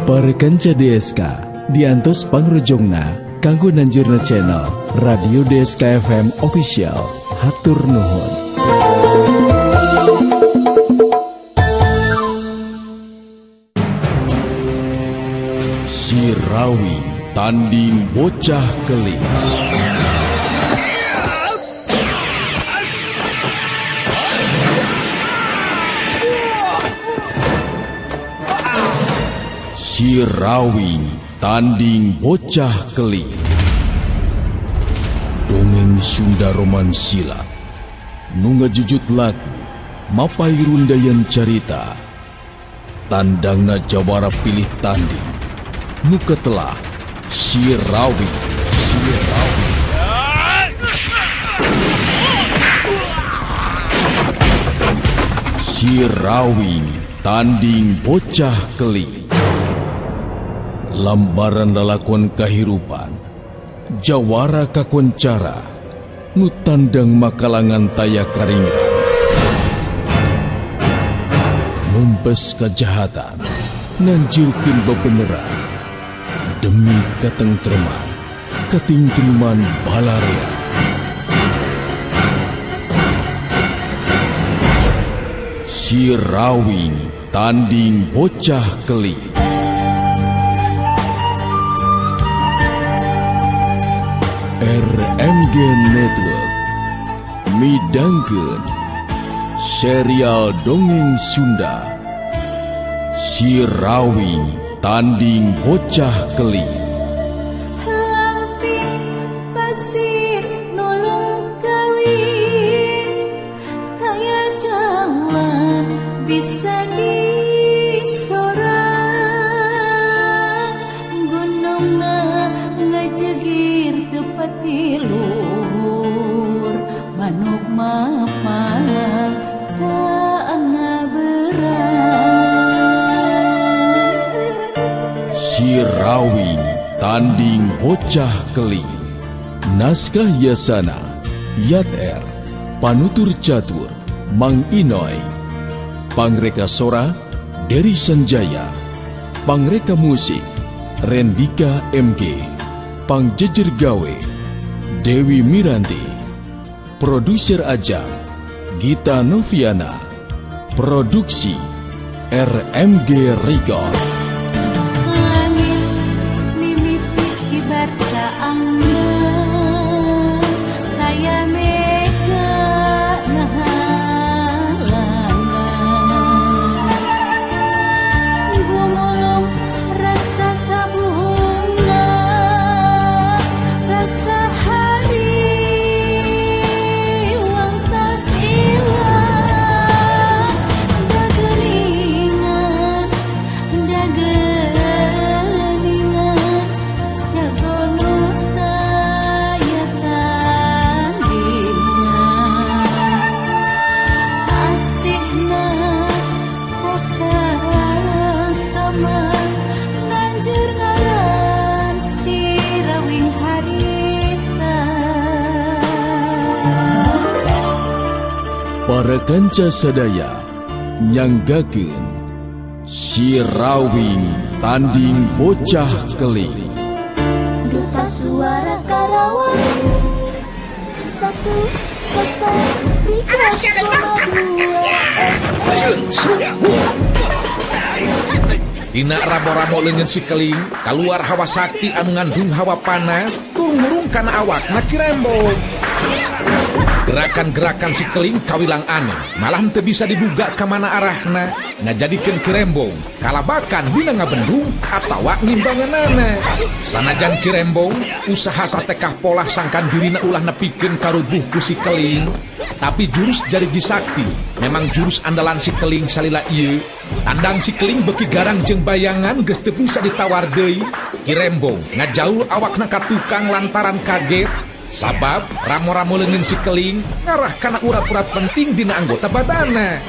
Para kanca DSK diantos pangrojongna kanggo nanjurna channel Radio DSK FM Official. Hatur nuhun. Si Rawi tanding bocah keling. Si Rawi tanding bocah keling. Dongeng Sunda Roman Silat nu ngajujut lagu mapai rundayan carita. Tandangna jawara pilih tanding nu ketelah Si Rawi. Si Rawi tanding bocah keling. Lambaran lalakon kahirupan jawara kakoncara nu tandang makalangan taya karingan. Numpes kejahatan nanjurkeun bebeneran demi katengtreman katingtreman balarea. Si Rawi tanding bocah keling. RMG Network midangkeun serial dongeng Sunda Si Rawi tanding bocah keling. Lamping pasir nolong kawin, taya jalan bisa disorang, gunungna ngajegir tepati luhur, manuk mapang caanga berang. Si Rawi tanding bocah keling. Naskah Yasana Yat R, panutur catur Mang Inoy, pangreka sora Dery Sanjaya, pangreka musik Rendika MG, pangjejer gawe Dewi Miranti, produser ajang Gita Noviana, produksi RMG Record. Langit mimiti kibar caangna, taya mega nahalangan. Gumulung rasa tabuna, rasa hari wangtas ilang. Dageringan jagono taya tandingan. Asikna kasar sama nanjur ngaran si Rawing harita. Para kanca sadaya nyanggakeun Si Rawi tanding bocah keling. Duta suara Karawang 103,2 Dina ramo-ramo leungeun si keling kaluar hawa sakti anu ngandung hawa panas turun kana awakna Kirembong. Gerakan-gerakan si keling kawilang aneh, malah teu bisa diduga ka mana arahna, ngajadikeun Kirembong kalabakan dina ngabendung atawa ngimbangeunana. Sanajan Kirembong usaha satekah pola sangkan dirina ulah nepikeun karubuh ku si keling, tapi jurus Jariji Sakti memang jurus andalan si keling salila ieu. Tandang si keling beuki garang jeung bayangan geus teu bisa ditawar deui. Kirembong ngajaul awakna ka tukang lantaran kaget. Sabab ramo-ramo leungeun si keling ngarah kana urat-urat penting dina anggota badana.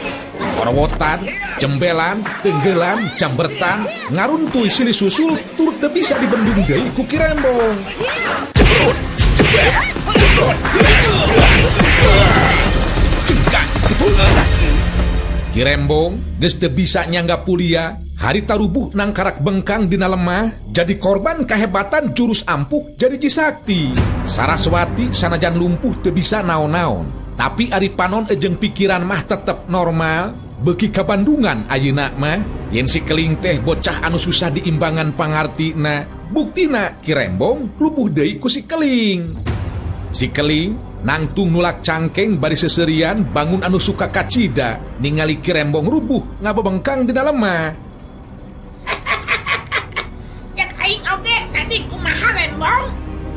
Korowotan, jembelan, tenggelan, jambertan, ngaruntuy silih susul tur teu bisa dibendung deui ku Kirembong. Cebrut, cebrut, cebrut. Kirembong geus teu bisa nyangga pulia, harita rubuh nang karak bengkang dina lemah jadi korban kehebatan jurus ampuk jadi Jisakti. Saraswati sanajan lumpuh teu bisa naon-naon, tapi ari panon ejeng pikiran mah tetep normal. Beki kabandungan ayeuna mah yen si Keling teh bocah anu susah diimbangan pangartina, buktina Ki Rembong rubuh deui ku si Keling. Si Keling nangtung nulak cangkeng bari seserian bangun anu suka kacida ningali Ki Rembong rubuh ngabebengkang dina lemah. Yang aing oge tadi kumaha Rembong?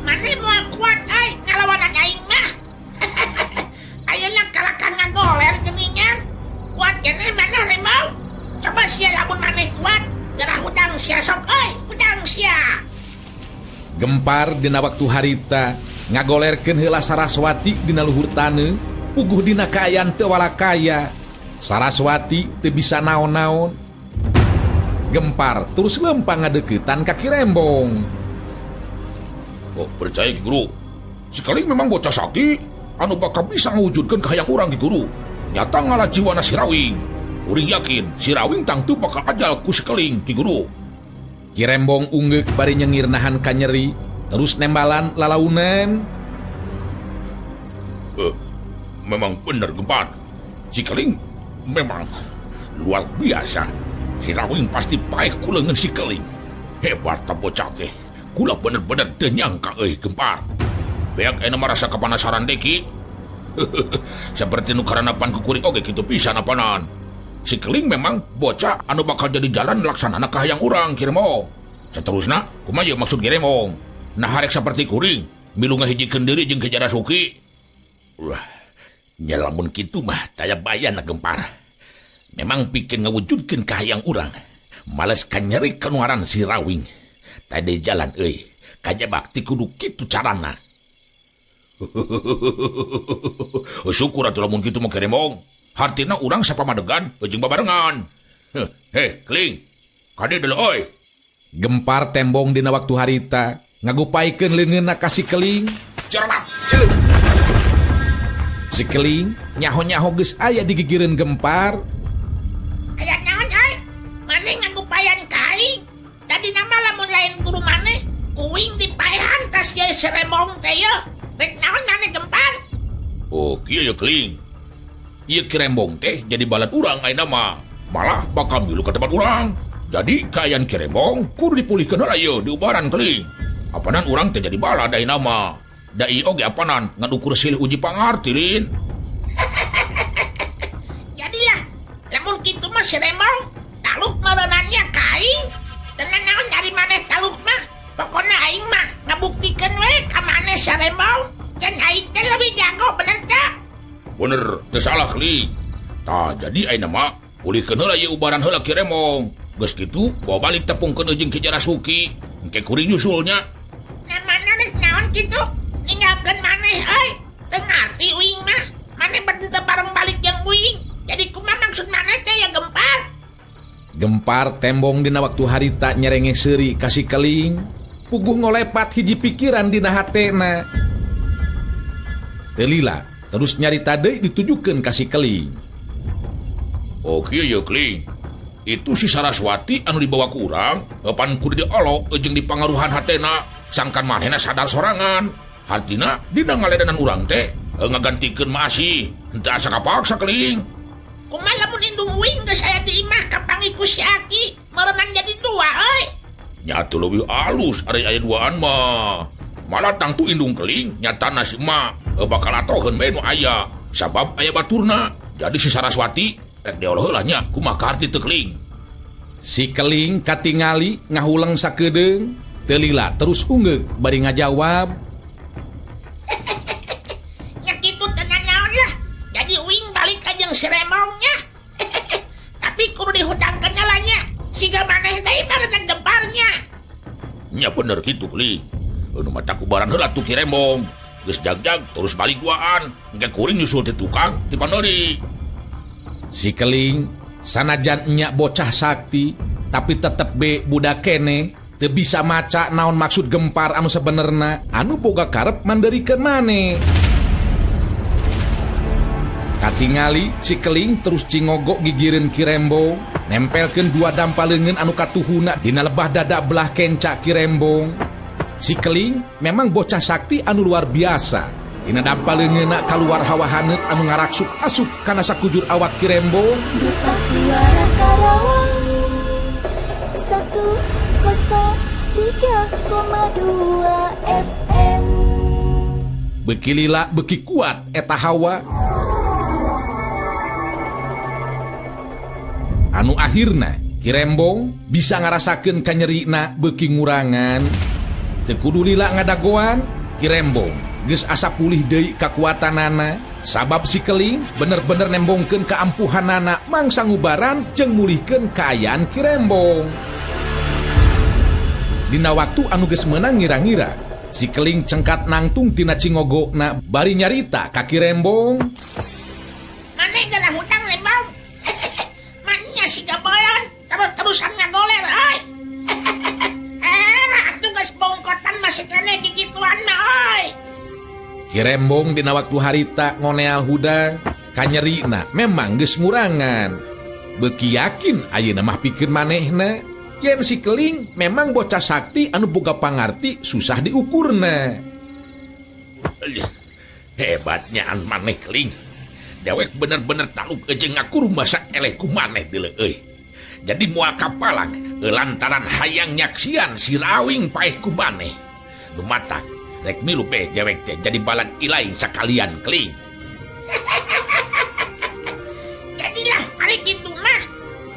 Maneh moal kuat euy ngalawanan aing mah. Ayeuna kalakang ngagoler geuningan. Kuat kene mana Rembong? Coba sia lamun maneh kuat, gerah hudang sia sok euy, hudang sia. Gempar dina waktu harita ngagolerkeun heula Saraswati dina luhur taneuh, puguh dina kaayaan teu walakaya. Saraswati teu bisa naon-naon. Gempar terus lempang ngadeuketan ka Ki Rembong. Oh, percaya Ki Guru, si Keling memang bocah sakti anu bakal bisa ngawujudkeun kahayang urang Ki Guru. Nyata ngalah jiwana si Rawing. Uring yakin si Rawing tangtu bakal ajal ku si Keling Ki Guru. Ki Rembong ungeuk bari nyengir nahan ka nyeri, terus nembalan lalaunan. Memang bener Gempar, si Keling memang luar biasa. Si Rawing pasti paeh ku leungeun si Keling. Hebat ta bocah teh. Kula bener-bener teu nyangka euy Gempar. Beak ena merasa kepanasaran deki. Seperti nu karanapan ku kuring oge kitu pisan apanan. Si Keling memang bocah anu bakal jadi jalan laksananan kahayang urang Ki Rembong. Saterusna kumaha ye maksud Ki Rembong? Nah harek saperti kuring milu ngahijikeun deui jeung Ki Jarasuki. Wah, nya lamun kitu mah taya bayana Gempar. Memang pikeun ngawujudkeun kahayang urang. Males kanyeri kenuaran si Rawing. Tadi jalan euy, kajaba ti kudu kitu carana. Syukur atuh lamun kitu mah Ki Rembong. Hartina urang sapamadegan jeung babarengan. Heh, Keling. Kade deuleu euy. Gempar tembong dina waktu harita ngagupaikeun leungeunna ka si Keling. Cermat, ceuleuh. Si Keling nyaho-nyaho geus aya di gigireun Gempar. Aya naon euy? Maneh ngagupayan ka aing. Tadi nama lamun lain guru maneh, kuing dipaehan ka si Rembong teh ye. Rek naon maneh Gempar? Oh, kieu ya Keling. Ieu Ki Rembong teh jadi balad urang ayeuna mah. Malah bakal milu ka tempat urang. Jadi kaayaan Ki Rembong kudu dipulihkeun heula ieu diubaran Keling. Apanan urang teh jadi balad ayeuna mah. Da ieu oge apanan ngan ukur silih uji pangarti lin. Jadilah lamun kitu mah si Rembong taluk merenannya ka aing. Dengan naon dari maneh taluk mah. Pokona aing mah ngabuktikeun we ka maneh si Rembong. Dan aing teh lebih jago bener teh. Bener, teu salah Keling. Tah jadi ayeuna mah pulihkeun heula ieu ubaran heula Ki Rembong. Geus kitu bawa balik tepungkeun jeung Ki Jarasuki. Engke kuring nyusulnya. Nah mana rek naon kitu? Ninggalkeun maneh euy. Teu ngarti uing mah. Maneh benten teu bareng balik jeung uing. Jadi kumaha maksud maneh teh ya Gempar? Gempar tembong dina waktu harita nyerenge seuri ka si Keling, puguh ngolepat hiji pikiran dina hatena. Teu lila terus nyarita deui ditujukeun ka si Keling. Oh kieu ya Keling. Itu si Saraswati anu dibawa ku urang, pan kudu diolok jeung dipangaruhan hatena, sangkan manehna sadar sorangan. Hartina dina ngaledanan urang teh ngagantikeun maasih, henteu asa kapaksa Keling. Kumaha lamun indung uing geus aya di imah ka pangiku si Aki, meureunan jadi dua euy. Nya teu leuwih alus ari aya duaan mah. Malah tangtu indung Keling nyatana si emak bakal atoheun bae nu aya, sabab aya baturna. Jadi si Saraswati rek dioloh heula nya kumaha karti teu Keling. Si Keling katingali ngahuleng sakedeung, teu lila terus ungeuk bari ngajawab. Nya kitu teu naon lah. Jadi uing balik ka jeung si Rembongnya. Tapi kudu dihudangkeun heula nya. Siga maneh deui barengan Gemparnya. Nya bener kitu Keling. Nu mah tak kubaran heula tuh Ki Rembong. Geus jag-jag terus balik duaan. Engke kuring nyusul ti tukang ti Panori. Si Keling sanajan nya bocah sakti, tapi tetep be budak kene, teu bisa maca naon maksud Gempar anu sabenerna anu boga karep manderikeun maneh. Katingali si Keling terus cingogok gigireun Ki Rembong. nempelkeun dua dampalengan anu katuhuna dina lebah dada belah kenca Ki Rembong. Si Keling memang bocah sakti anu luar biasa. Dina dampalengeunna kaluar hawa haneut anu ngaraksuk asup kana sakujur awak Ki Rembong. Duta Suara Karawang 103,2 FM. Beki lila beki kuat eta hawa. Anu akhirna Ki Rembong bisa ngarasakeun kanyerina beki ngurangan. Teu kudu lila ngadagoan, Ki Rembong geus asa pulih deui kakuatanana. Sabab si Keling bener-bener nembongkeun kaampuhanana mangsa ngubaran jeung mulihkeun kaayaan Ki Rembong. Dina waktu anu geus meunang ngira-ngira, si Keling cengkat nangtung tina cingogona bari nyarita ka Ki Rembong. Maneh geurah hutang Rembong. Mannya si gabolon, terus-terusan ngagoler euy. Atuh geus bongkotan masih keneh gigituan mah euy. Ki Rembong dina waktu harita ngoneal hudang, kanyerina memang geus ngurangan. Beuki yakin ayeuna mah pikeun manehna yen si Keling memang bocah sakti anu boga pangarti susah diukurna. Hebatnya an maneh Keling. Dewek bener-bener taluk jeung ngakur masa eleh ku maneh deuleu euy. Jadi moal kapalang lantaran hayang nyaksian si rawing paeh ku maneh. Dumatak rek milu beh dewek teh jadi balan ilaing sakalian Keling. Jadilah ari kitu mah.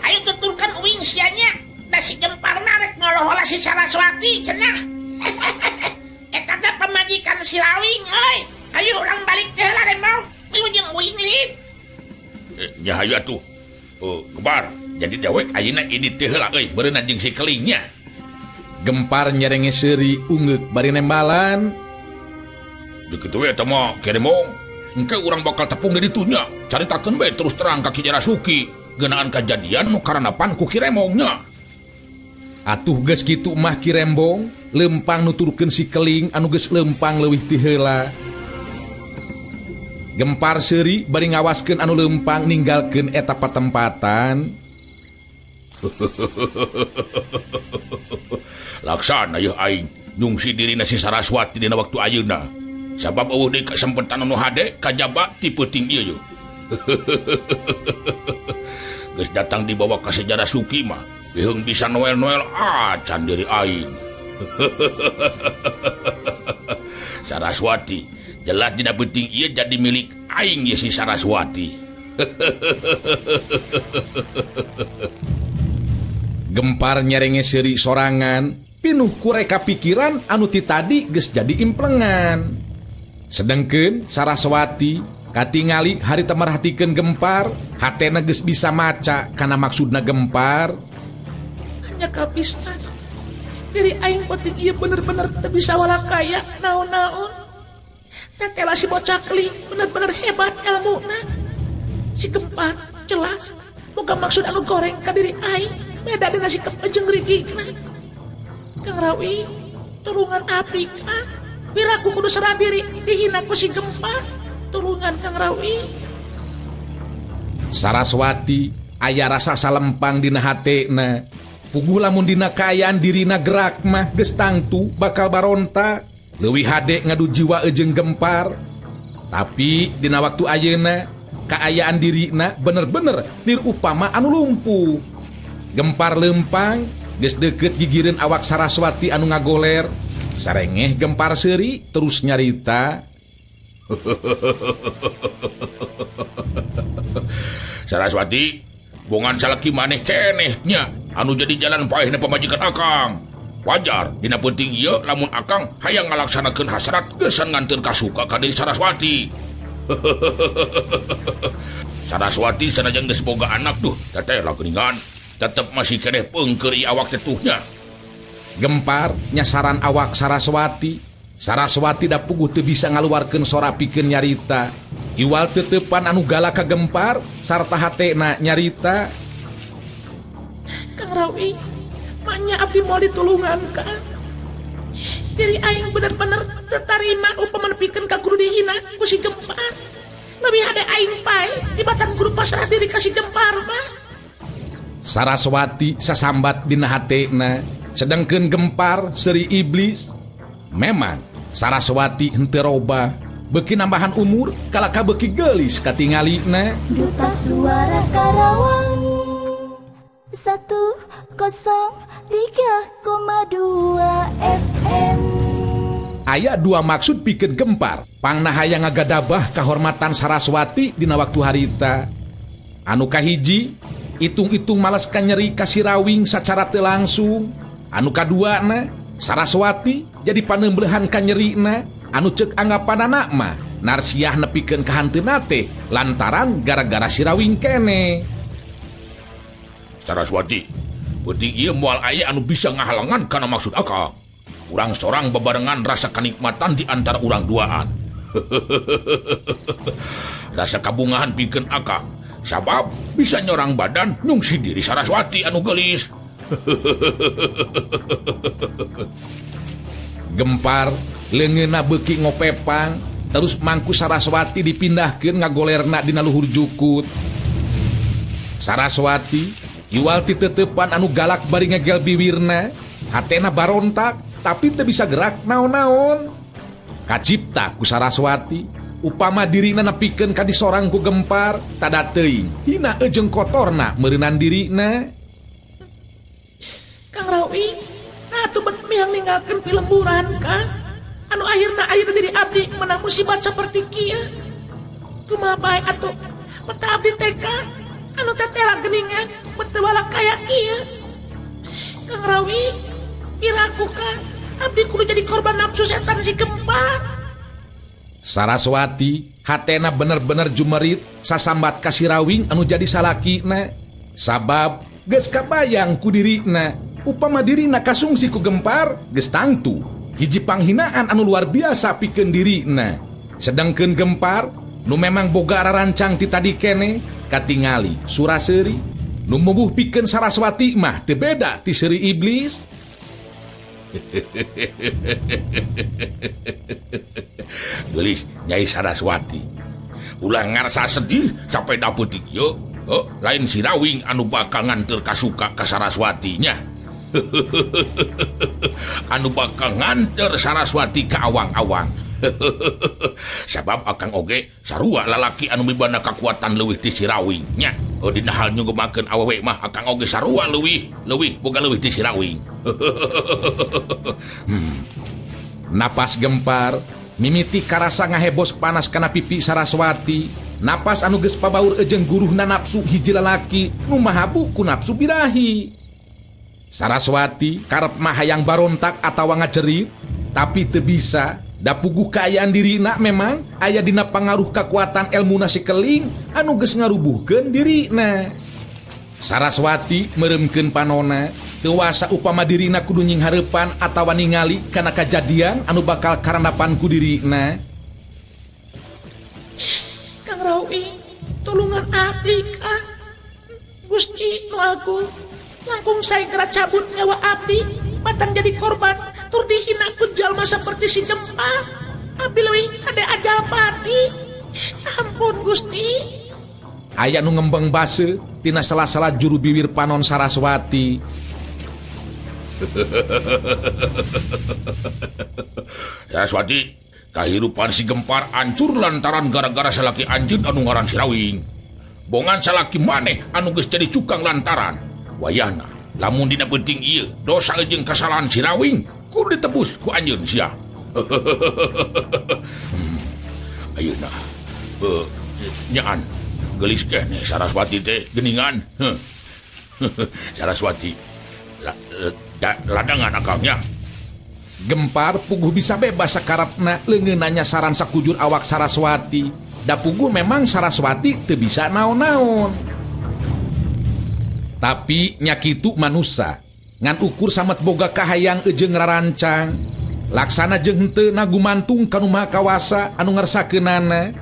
Ayo tuturkan uing sianya. Da si Gemparna rek ngolohola si Saraswati cenah. Eta teh pamajikan si Rawing euy. Ayo urang balik teh lah Rembong. Milu jeung uing lid. Nya hayu atuh. Kembar, jadi dewek ayeuna ini teh heula euy beureunan jeung si Kelingnya. Gempar nyerenge seuri ungeuk bari nembalan. Dikitu we eta mah Ki Rembong. Engke urang bakal tepung di ditunya. Caritakeun bae terus terang ka Ki Jarasuki geunaan kajadian nu karanapan ku Ki Rembongnya. Atuh geus kitu mah Ki Rembong lempang nuturkeun si Keling anu geus lempang leuwih ti heula. Gempar seuri bari ngawaskeun anu lempang ninggalkeun eta patempatan. Laksana yeuh aing nyungsi dirina si Saraswati dina waktu ayeuna. Sabab eueuh deui kasempetan anu hade kajaba ti peuting ieu. Geus datang dibawa ka sejarah Suki mah beheung bisa noel-noel acan diri aing. Saraswati jelas dina peuting ieu jadi milik aing ye si Saraswati. Gempar nyerenge seuri sorangan pinuh ku reka pikiran anu ti tadi geus jadi implengan. Sedengkeun Saraswati katingali harita merhatikeun Gempar, hatena geus bisa maca kana maksudna Gempar. Hanya kapisna. Diri aing penting ieu bener-bener teu bisa walakaya naon-naon. Tetela si bocah Keling bener-bener hebat ilmuna. Si Gempar jelas boga maksud anu goreng ka diri aing. Beda dengan sikap jeung rigigna. Kang Rawi, tulungan abdi ka. Biraku kudu serah diri dihina ku si Gempar. Tulungan Kang Rawi. Saraswati aya rasa salempang dina hatena. Puguh lamun dina kaayaan dirina gerak mah geus tangtu bakal baronta. Leuwih hade ngadu jiwa jeung Gempar. Tapi dina waktu ayeuna kaayaan dirina bener-bener nirupama anu lumpuh. Gempar lempang geus deukeut gigireun awak Saraswati anu ngagoler. Sarengeh Gempar seuri terus nyarita. Saraswati, bongan salaki maneh kenehnya anu jadi jalan paehna pamajikan akang. Wajar dina penting ieu lamun akang hayang ngalaksanakeun hasrat geusan nganteun kasuka ka deui Saraswati. Saraswati sanajan geus boga anak tuh teteh lah geuningan tetep masih keneh peungkeur awak tetuhnya. Gempar nyasaran awak Saraswati. Saraswati da puguh teu bisa ngaluarkeun sora pikeun nyarita. Iwal teutepan anu galak ka Gempar sarta hatena nyarita. Kang Rawi, manya abdi moal ditulungan kan. Diri aing bener-bener tertarima upama nepikeun ka kudu dihina ku si Gempar. Lebih hade aing pae tibatan kudu pasrah diri ka si Gempar mah. Saraswati sasambat dina hatena, sedangkeun Gempar seri iblis. Memang Saraswati henteu robah, beuki nambahan umur kalaka beuki geulis katingalina. Duta Suara Karawang 103,2 FM. Aya dua maksud pikeun Gempar pangna hayang ngagadabah kahormatan Saraswati dina waktu harita. Anu kahiji, itung-itung males kanyeri kasirawing sacara teu langsung. Anu kaduana, Saraswati jadi panemblehan kanyerina anu ceuk anggapanana mah narsiah nepikeun ka hanteuna teh lantaran gara-gara sirawing kene. Saraswati, penting ieu moal aya anu bisa ngahalangan kana maksud akang. Urang sorang bebarengan rasa kenikmatan di antara urang duaan. Rasa kabungahan pikeun akang, sabab bisa nyorang badan nyungsi diri Saraswati anu geulis. Gempar leungeunna beuki ngopepang, terus mangku Saraswati dipindahkeun ngagolerna dina luhur jukut. Saraswati iwal ti teutepan anu galak bari ngegel biwirna, hatena barontak tapi teu bisa gerak naon-naon. Kacipta ku Saraswati, upama dirina nepikeun ka disorang ku Gempar, tada teuing hina ejeng kotorna meureunan dirina. Kang Rawi, nah tuh bet mihang ninggalkeun pilemburan Kang. Anu akhirna ayeuna diri abdi menang musibat saperti kieu. Kumaha bae atuh peta abdi teh Kang, anu tetela geuningan bet teu walak kaya kieu. Kang Rawi, piraku Kang, abdi kudu jadi korban nafsu setan si Gempar. Saraswati hatena bener-bener jumerit sasambat kasirawing anu jadi salakina, sabab geus kabayang ku dirina upama dirina kasungsi ku Gempar geus tangtu hiji panghinaan anu luar biasa pikeun dirina. Sedangkeun Gempar nu memang boga rarancang ti tadi kene katingali suraseuri nu mubuh pikeun Saraswati mah teu beda ti seuri iblis. Geulis Nyai Saraswati, ulah ngarasa sedih sampai dapet ieu. Lain si Rawing anu bakal nganter kasuka ka Saraswatinya. Anu bakal nganter Saraswati ka awang-awang. Sabab akang oge sarua lalaki anu mibana kakuatan leuwih ti si Rawing nya. Dina hal nyunggumakeun awewe mah akang oge sarua leuwih boga leuwih ti si Rawing. Napas Gempar mimiti karasa ngahebos panas kana pipi Saraswati. Napas anu geus pabaur ejeng guruhna nafsu hiji lalaki nu mahabu ku nafsu birahi. Saraswati karep mah hayang barontak atawa ngajerit, tapi teu bisa. Da puguh kaayaan dirina memang aya dina pangaruh kakuatan elmuna si Keling anu geus ngarubuhkeun dirina. Saraswati meuremkeun panona, teu wasa upama dirina kudu nying hareupan atawa ningali kana kajadian anu bakal karandapan ku dirina. Kang Rawi, tulungan abdi Kang. Gusti nu agung, langkung sae geura cabut nyawa abdi, batang jadi korban tur dihina ku jalma saperti si Gempar. Abdi leuwih hade ajal pati. Ampun Gusti. Aya nu ngembeng base tina sela-sela juru bibir panon Saraswati. Saraswati, kahirupan si Gempar hancur lantaran gara-gara salaki anjeun anu ngaran si Rawing. Bongan salaki maneh anu geus jadi cukang lantaran. Wayahna lamun dina penting ieu dosa jeung kasalahan si Rawing kudu ditebus ku anjeun sia. Ayeuna nyaan geulis keneh Saraswati teh geuningan. Saraswati ladangan akangnya. Gempar puguh bisa bebas sakarapna leungeunna saran sakujur awak Saraswati. Da puguh memang Saraswati teu bisa naon-naon. Tapi nya kitu manusia ngan ukur samet boga kahayang ejeng rarancang. Laksana jeung henteu nagumantung kanu maha kawasa anu ngarsakeunana.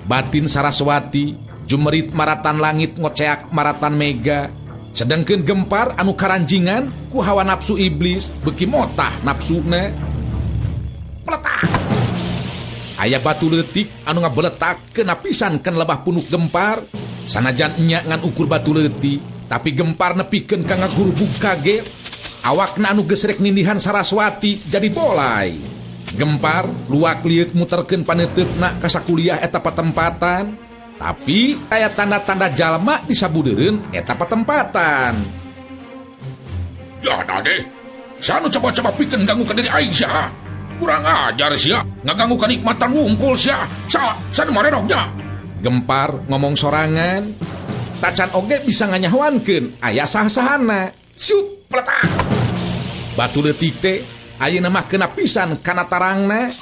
Batin Saraswati jumerit maratan langit ngoceak maratan mega. Sedangkeun Gempar anu karanjingan ku hawa nafsu iblis beuki motah nafsuna. Peletak. Aya batu leutik anu ngabeletak kena pisan kan lebah punuk Gempar. Sanajan nya ngan ukur batu leutik, Tapi Gempar nepikeun ka ngagurubug kaget. Awakna anu geus rek nindihan Saraswati jadi bolai. Gempar luak liuk muterkeun paneuteup ka sakuliah eta patempatan. Tapi aya tanda-tanda jalma disabudeureun eta patempatan. Ya dade, sanu coba-coba pikeun ganggu ka diri aing sia. Kurang ajar sia, ngaganggu kenikmatan wungkul sia. Sanu marerognya. Gempar ngomong sorangan. Tacan oge bisa nganyahwankeun aya saha-sahana. Siut peletak. Batu leutik teh ayeuna mah kena pisan kana tarangna.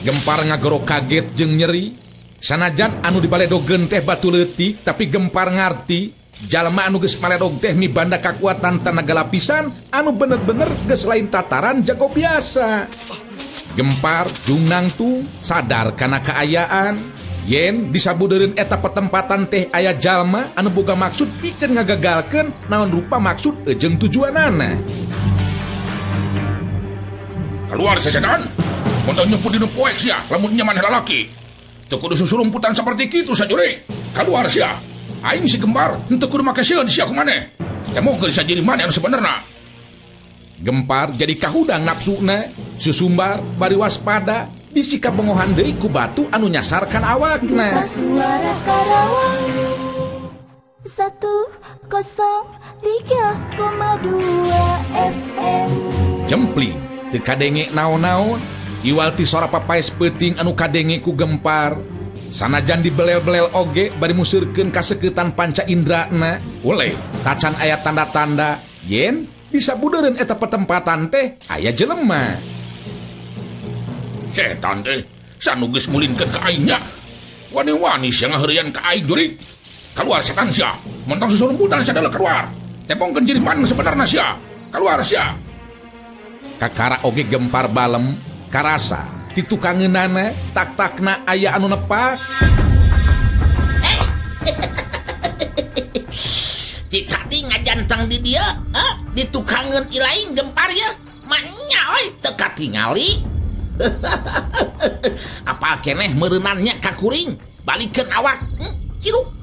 Gempar ngagoro kaget jeung nyeri. Sanajan anu dibaledogeun teh batu leutik, tapi Gempar ngarti jalma anu geus maledog teh mibanda kakuatan tenaga lapisan anu bener-bener geus lain tataran jago biasa. Gempar jungnang tu sadar kana kaayaan. Yen disabudeureun eta patempatan teh aya jalma anu boga maksud pikeun ngagagalkeun naon rupa maksud jeung tujuanana. Keluar sesedan, montong nyumput dinu poek sia, lamun nyaman lalaki. Teu kudu susulumputan saperti kitu sajuri. Keluar sia. Aing si Gempar henteu kudu make sieun sia kumaneh. Temongkeun sajiri maneh anu sabenerna. Gempar jadi kahudang nafsuna, susumbar bari waspada. Bisi kabongohan deui ku batu anu nyasarkan awakna. Suara Karawang 103,2 FM. Jempling teu kadenge naon-naon, iwal ti sora papaes peuting anu kadenge ku Gempar. Sanajan dibelel-belel oge bari musurkeun kaseuketan panca indrana, oleh tacan aya tanda-tanda yen disabudeureun eta patempatan teh aya jelema. Setan teh, sanu geus mulinkeun ka aingnya. Wani-wani sia ngaheureuyan ka aing jurig. Keluar setan sia, montong susulumputan sia deuleu keluar. Tepongkeun ciri mana sebenarna sia. Keluar sia. Kakara oge Gempar balem, karasa ti tukangeunana tak-takna aya anu nepak. Ti tadi ngajanteng di dia, ditukangeun ilaing Gempar ya. Manya oi teu katingali. Apa keneh meureunannya ka kuring, balikeun awak.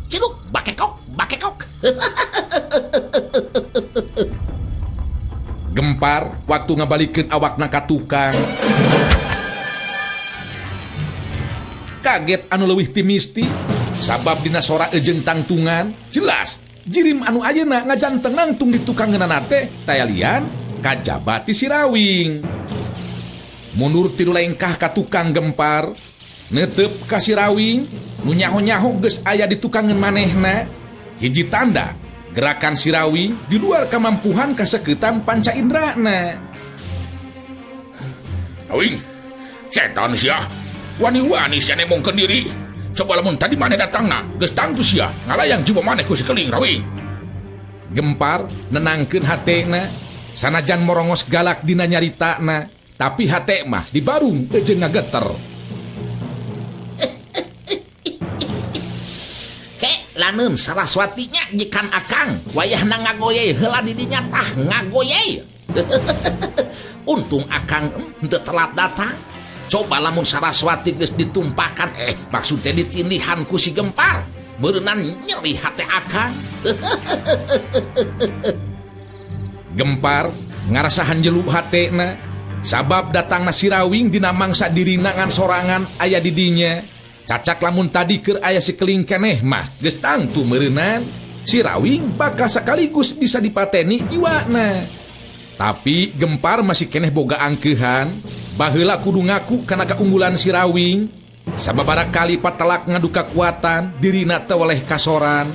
Ciduk, bakekok. Gempar waktu ngabalikeun awakna ka tukang. Kaget anu leuwih ti misti, sabab dina sora ejeung tangtungan, jelas jirim anu ayeuna ngajanteng nangtung di tukangeunana teh taya lian kajaba ti si Rawing. Mundur tilu lengkah ka tukang Gempar, neuteup ka si Rawing, nu nyaho-nyaho geus aya di tukangeun manehna. Hiji tanda gerakan si Rawing di luar kamampuhan kaseuketan panca indrana. Rawing, setan sia. Wani-wani sia nemongkeun diri. Coba lamun tadi maneh datangna, geus tangtu sia ngalayang jiwa maneh ku si Keling Rawing. Gempar nenangkeun hatena, sanajan morongos galak dina nyaritana, tapi hate mah dibarung ejeung ngageter. Laneun Saraswati nya jikan akang wayahna ngagoyeh heula di dinya tah ngagoyeh. Untung akang henteu telat datang. Coba lamun Saraswati geus ditumpahkan maksudnya ditindihan ku si Gempar, beureunan nyeri hate akang. Gempar ngarasahan jeluk hatena, sabab datangna si Rawing dina mangsa dirina ngan sorangan aya di dinya. Cacak lamun tadi keur aya si Keling keneh mah geus tangtu meureunan si Rawing bakal sakaligus bisa dipateni jiwana. Tapi Gempar masih keneh boga angkeuhan baheula kudu ngaku kana keunggulan si Rawing, sababaraha kali patelak ngadu kakuatan dirina teu oleh kasoran.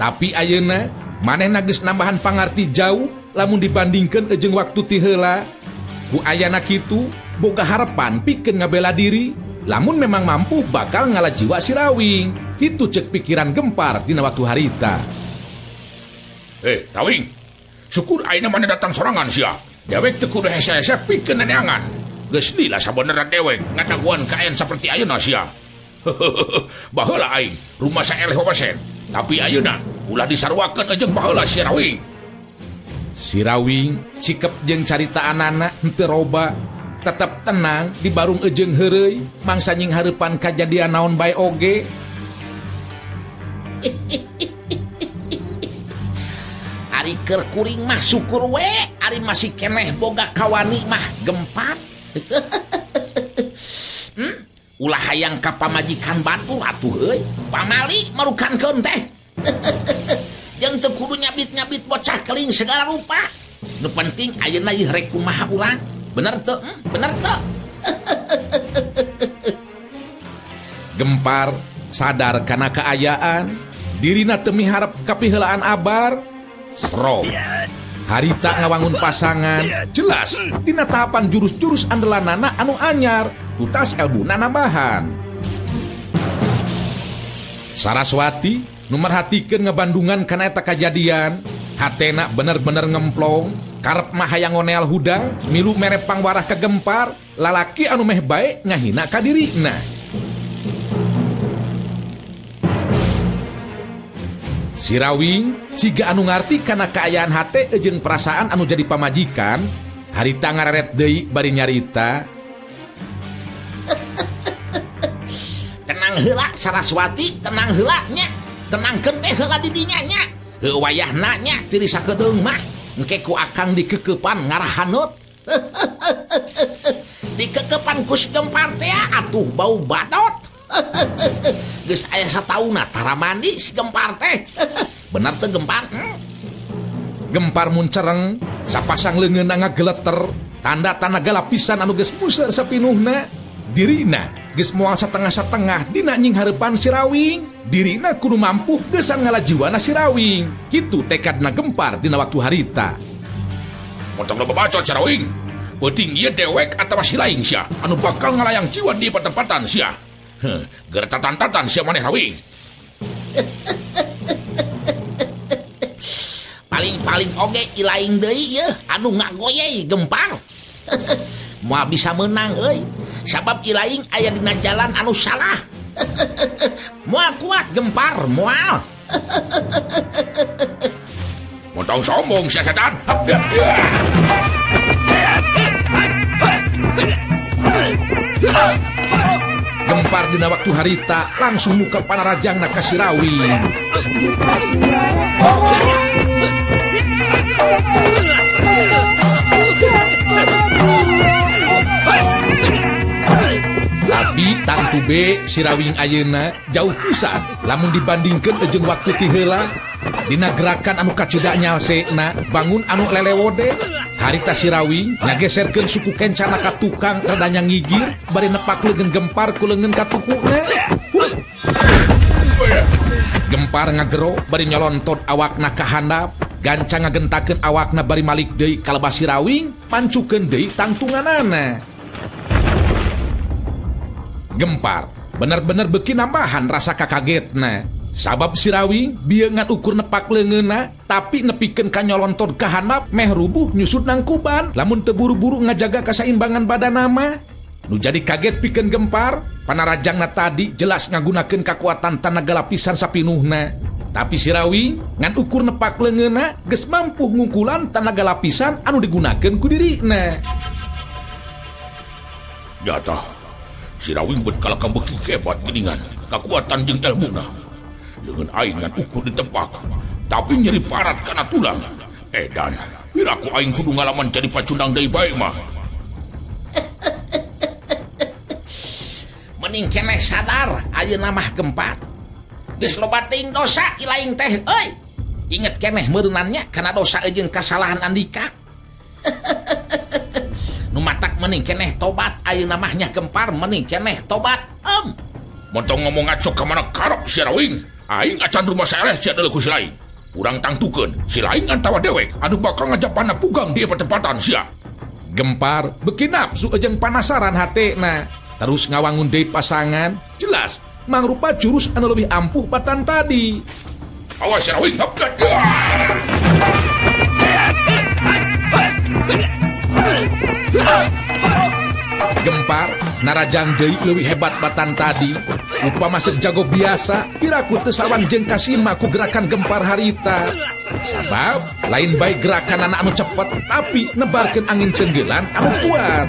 Tapi ayeuna manehna geus nambahan pangarti jauh lamun dibandingkeun jeung waktu ti heula. Ku ayana kitu boga harapan pikeun ngabela diri. Lamun memang mampu bakal ngalah jiwa si Rawing. Kitu cek pikiran Gempar dina waktu harita. Rawing, syukur ayeuna maneh datang sorangan sia. Dewek teu kudu hese-hese pikeun neneangan. Geus lila sabenerna dewek ngadaguan kaen saperti ayeuna sia. Baheula aing rumah saeleh wawasen, tapi ayeuna ulah disarwakeun jeung baheula si Rawing. Si Rawing cikep jeung caritaanana henteu roba. Tetap tenang di barung ejeung heureuy mangsa nying hareupan kajadian naon bae oge. keur kuring mah syukur we ari masih keneh boga kawani mah Gempar. Ulah hayang ka pamajikan batur atuh euy. Pamali marukankeun teh. Yang teu kudu nyabit-nyabit bocah keling segala rupa. Nu penting ayeuna ieu rek kumaha urang. Bener teu? Bener teu? Gempar sadar kana kaayaan, dirina teu miharep kapiheulaan abar. Sro. Harita ngawangun pasangan, jelas dina tahapan jurus-jurus andalanana anu anyar, tutas elmuna nambahan. Saraswati nu merhatikeun ngabandungan kana eta kajadian, hatena bener-bener ngemplong, karep mah hayang ngoneal hudang, milu mere pangwarah ka Gempar, lalaki anu meh bae ngahina ka dirina. Si Rawing ciga anu ngarti kana kaayaan hate jeung perasaan anu jadi pamajikan, harita ngareret deui bari nyarita. Tenang heula Saraswati, tenang heula nya. Tenangkeun we heula di dinya nya. Heuh wayahna nya tiri sakedeung mah engke ku akang dikekepan ngarahaneut. Dikekepan ku si Gempar teh atuh bau batot. Geus aya satauna tara mandi si Gempar teh. Bener teh Gempar? Gempar mun cereng, sapasang leungeunna ngageleter, tanda tanaga lapisan anu geus puseur sapinuhna. Dirina geus moal satengah-satengah dina nying hareupan si Rawing. Dirina kudu mampu geusan ngalajiwana si Rawing. Kitu tekadna Gempar dina waktu harita. Montong lo babacot si Rawing. Penting ieu dewek atawa si laing sia anu bakal ngalayang jiwa di patempatan sia. Gara tatan-tatan sia maneh Rawing. Paling-paling oge ilaing deui yeuh anu ngagoyei Gempar. Moal bisa menang euy. Sabab ilaing aya dina jalan anu salah. Moal kuat Gempar, moal. Montong sombong sia setan. Gempar dina waktu harita langsung muka panarajangna ka si Rawing. Tapi tangtu be si Rawing ayeuna jauh pisan lamun dibandingkeun jeung waktu ti heula. Dina gerakan anu kacida nyalsena bangun anu lelewode, harita si Rawing ngageserkeun suku kencana ka tukang rada ngigir bari nepak leungeun Gempar ku leungeun ka tukuna. Gempar ngagero bari nyolontot awakna ka handap, ganca ngagentakeun awakna bari malik deui ka lebas si Rawing, pancukeun deui tangtunganana. Gempar bener-bener beuki nambahan rasa kakagetna. Sabab si Rawing bieu ngan ukur nepak leungeunna, tapi nepikeun ka nyolontot ka handap meh rubuh nyusut nang kuban lamun teu buru-buru ngajaga kasaimbangan badanna mah. Nu jadi kaget pikeun Gempar, panarajangna tadi jelas ngagunakeun kakuatan tanaga lapisan sapinuhna. Tapi si Rawing ngan ukur nepak leungeunna geus mampu ngungkulan tanaga lapisan anu digunakeun ku dirina. Jatah si Rawing betkala beki kebat geuningan kakuatan jeung elmuna. Leungeun aing ngan ukur ditepak, tapi nyeri parat kana tulang. Dan piraku aing kudu ngalaman jadi pacundang deui bae mah. Mending keneh sadar ayeuna mah Gempar. Geus loba teuing dosa ilaing teh euy. Inget keneh meureunannya kana dosa jeung kasalahan Andika. Nu matak mending keneh tobat ayeuna mah nya Gempar, mending keneh tobat. Montong ngomong ngacok ka mana karep si Rawing. Aing acan rumah saeleh sia deuleu ku si laing. Urang tangtukeun si laing antawa dewek anu bakal ngajapanna pugang di pertempatan sia. Gempar beuki nafsu jeung panasaran hatena, terus ngawangun deui pasangan, jelas mangrupa jurus anu leuwih ampuh batan tadi. Awas si Rawing. Gempar narajang deui leuwih hebat batan tadi. Upama jago biasa, piraku teu sawan jeung kasima ku gerakan Gempar harita. Sabab lain bae gerakan anak anu cepet, tapi nebarkeun angin tenggelan anu kuat.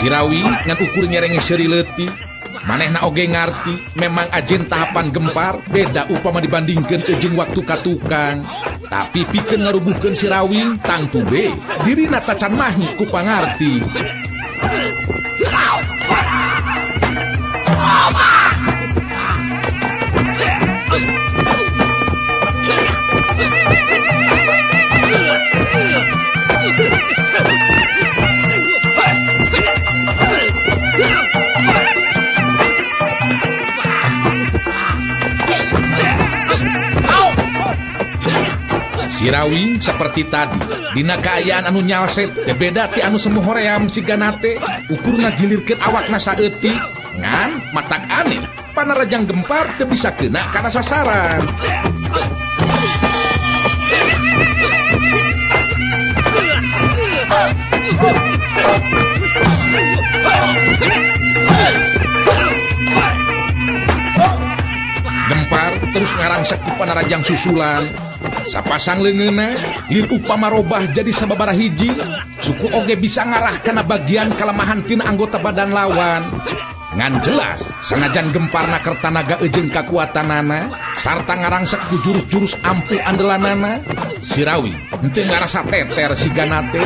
Sirawi ngan ukur nyerenge seri leutik. Manehna oge ngarti memang ajen tahapan Gempar beda upama dibandingkan ejeng waktu katukang. Tapi pikeun ngarubuhkeun Sirawi tangtu be dirina tacan mahi ku pangarti. Sirawi seperti tadi dina kaayaan anu nyalset teu beda ti anu semu hoream siganate ukurna gilirkeun awakna saeutik ngan matak aneh panarajang Gempar teu bisa keuna kana sasaran. Gempar terus ngarangsek ku panarajang susulan. Sapasang leungeunna lir upama robah jadi sababaraha hiji suku oge bisa ngarah kana bagian kalemahan tina anggota badan lawan. Ngan jelas sanajan Gemparna keur tanaga ejeng kakuatanana sarta ngarangsek ku jurus-jurus ampuh andelanana, Sirawi henteu ngarasa teter sigana teh.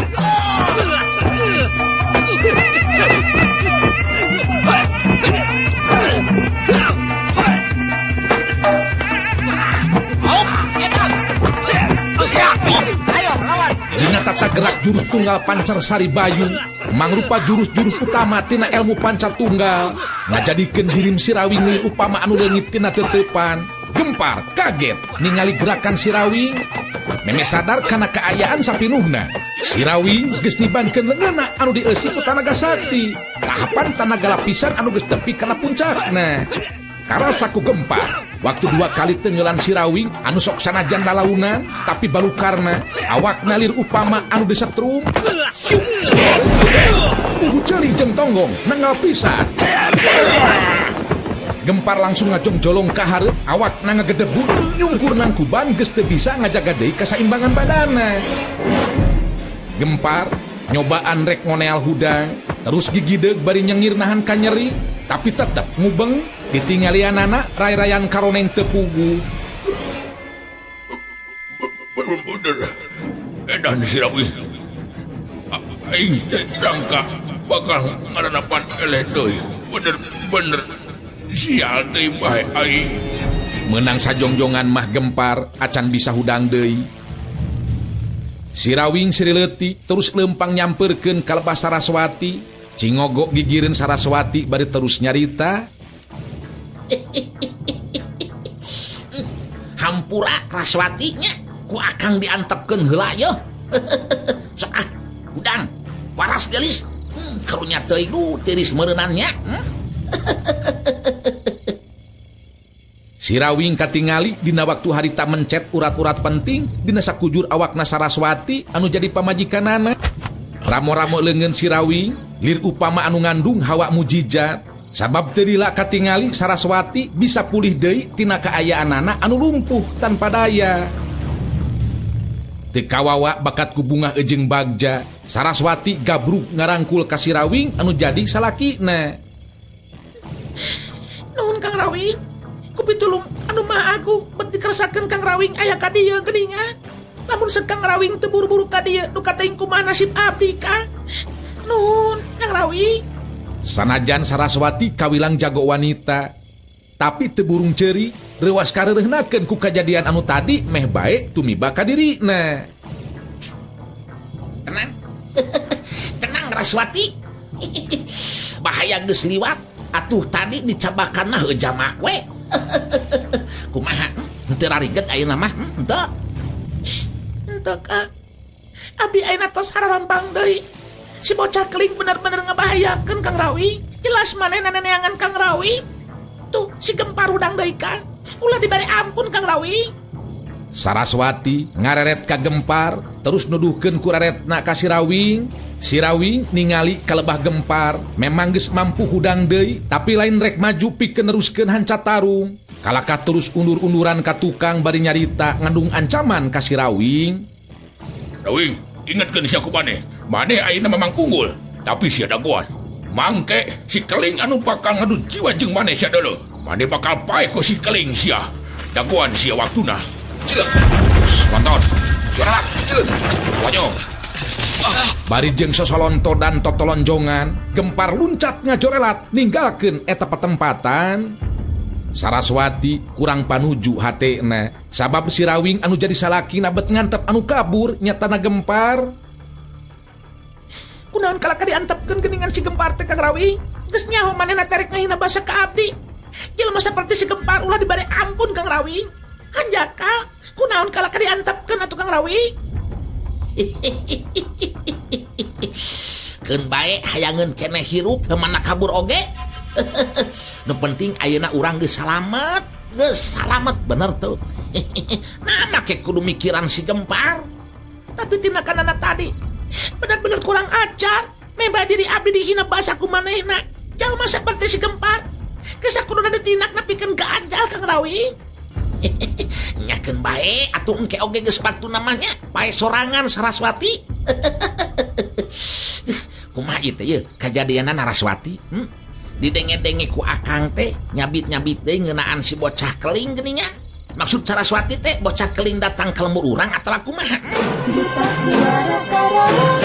Dina tata gerak jurus tunggal Pancar Sari Bayu mangrupa jurus-jurus utama tina ilmu panca tunggal ngajadikeun dirim Sirawi ngeuli upama anu leungit tina teutepan. Gempar kaget ningali gerakan Sirawi meme sadar kana kaayaan sapinuhna. Sirawi geus nibankeun leungeunna anu dieusi ku tanaga sakti tahapan tanaga lapisan anu geus tepi kana puncakna. Karasa ku Gempar waktu dua kali tenggelan Sirawi anu sok sanajan lalaunan tapi balukarna awakna lir upama anu disetrum celi jeung tonggong nanggal pisan. Gempar langsung ngajong jolong ka hareup awakna ngagedebuk nyungkur nang kuban geus teu bisa ngajaga deui kasaimbangan badanna. Gempar nyobaan rek ngoneal hudang terus gigideug bari nyengir nahan ka nyeri tapi tetep ngubeng ditinggalianana ray-rayan karoneng teu puguh. Bener edan Sirawi aing teh sangka bakal ngaranapan eleh deui. Bener sial deui bae aing. Menang sajongjongan mah Gempar acan bisa hudang deui. Sirawi seri leutik terus lempang nyamperkeun ka lebah Saraswati. Cingogok gigireun Saraswati bari terus nyarita. Hampura Raswati nya ku akang diantepkeun heula yeuh. Sok udang waras geulis. Karunya teuing tiris meureunannya. Sirawi katingali dina waktu harita mencet urat-urat penting dina sakujur awakna Saraswati anu jadi pamajikanana. Ramo-ramo leungeun Sirawi lir upama anu ngandung hawa mujijat. Sabab teu lila katingali Saraswati bisa pulih deui tina kaayaanana anu lumpuh tanpa daya. Teu kawawa bakat ku Bungah Ejeng Bagja, Saraswati gabruk ngarangkul ka Sirawi anu jadi salakina. Nuhun Kang Rawing, kupitulung anu mah aku bet dikeresakeun Kang Rawing aya ka dieu geuningan. Lamun Kang Rawing teu buru-buru ka dieu nu kateuing kumaha nasib abdi Kang. Nuhun Kang Rawing. Sanajan Saraswati kawilang jago wanita, tapi teu burung ceuri reuas kareureuhnakeun ku kajadian anu tadi meh bae tumiba ka dirina. Tenang. Tenang Raswati. Bahaya geus liwat. Atuh tadi dicabakanna heuh jamak we. Kumaha? Henteu rariget ayeuna mah? Henteu. Henteu Kang. Abdi ayeuna tos hararampang deui. Si bocah keling bener-bener ngebahayakeun Kang Rawi. Jelas manehna neneangan Kang Rawi. Tuh si Gempar hudang deui Kang. Ulah dibere ampun Kang Rawi. Saraswati ngareret ka Gempar terus nuduhkeun ku raretna ka Sirawi. Sirawi ningali ka lebah Gempar memang geus mampu hudang deui tapi lain rek maju pikeun neruskeun hanca tarung. Kalaka terus undur-unduran ka tukang bari nyarita ngandung ancaman ka Sirawi. Rawing, ingatkeun sia ku maneh. Maneh ayeuna memang unggul, tapi sia dagoan. Mangke si Keling anu bakal ngadu jiwa jeung maneh sia dulu. Maneh bakal paeh ku si Keling sia. Daguan sia waktuna. Cileuk. Tonton. Juara, cileuk. Wanyo. Bari jeung sosolonto dan totolonjongan, Gempar luncat ngajorelat ninggalkeun eta patempatan. Saraswati kurang panuju hatena, sabab si Rawing anu jadi salakina bet ngantep anu kabur nyatana Gempar. Kunaon kalaka diantepkeun geuningan si Gempar teh Kang Rawing? Geus nyaho manehna tarik ngahina basa ka abdi. Jelema saperti si Gempar ulah dibere ampun Kang Rawing. Hanjaka, kunaon kalaka diantepkeun atuh Kang Rawing? Keun bae hayangeun keneh hirup kemana kabur oge. Nu penting ayeuna urang geus salamet. Geus salamet bener tuh. Nah make kudu mikiran si Gempar. Tapi tindakanana tadi benar-benar kurang ajar. Memba diri abdi dihina basa ku manehna. Jalma saperti si Gempar. Geus kudu ditindak nepikeun gaajal Kang Rawing. Nyakeun bae atuh engke oge geus batu namanya pae sorangan Saraswati. Kumaha ieu teh ye kajadianna Naraswati? Didenge-denge ku akang teh nyabit-nyabit deui ngeunaan si bocah Keling geuningan. Maksud Saraswati teh bocah Keling datang ke lembur urang atawa kumaha? Duta Suara Karawang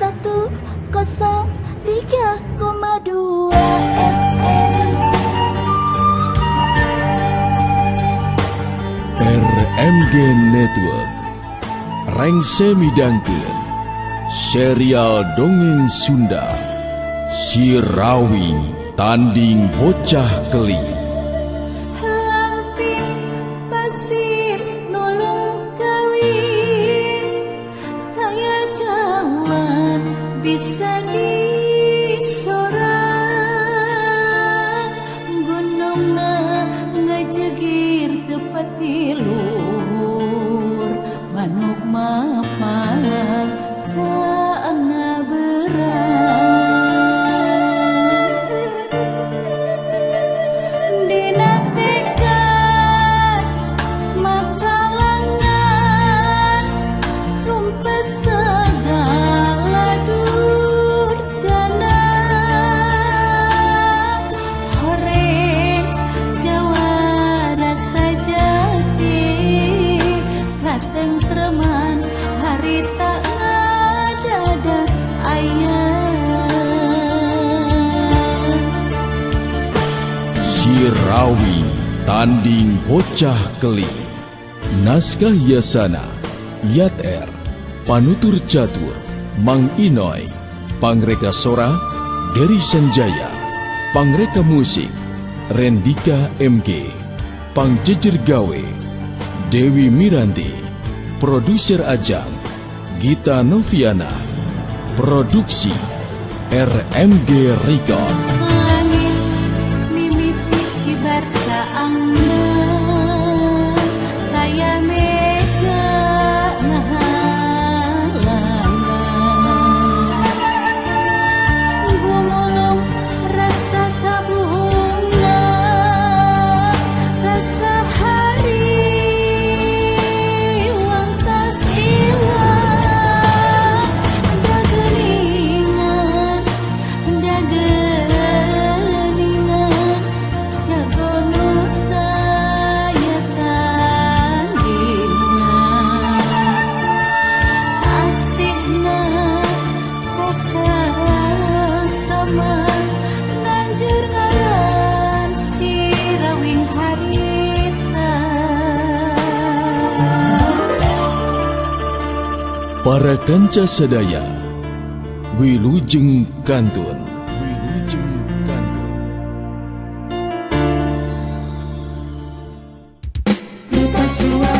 103,2 FM. RMG Network Rengse midangkeun serial dongeng Sunda Si Rawing Tanding Bocah Keling. Lampir pasir nulung kawin, kaya jalan bisa disorang. Gunungna ngajegir tepat luhur, manuk mapang caanga berang. Dina tekad mata lengan, tumpes segala durjana. Horeng jawara sajati, katentreman harita ngadadak aya. Si Rawing Tanding Bocah Keling. Naskah Yasana Yat R. Panutur Catur Mang Inoy. Pangreka Sora Dery Sanjaya. Pangreka Musik Rendika MG. Pangjejer Gawe Dewi Miranti. Produser Ajang Gita Noviana. Produksi RMG Record. Langit mimiti kibar kaangna, taya mega nahalana. Gumulung rasa kabunga, rasa hari wantas ilang. Dageningan jagono daya tandingan. Asihna sama nanjur ngaran si Rawing harita. Para kanca sadaya Wilujeng Kantun. Duta Suara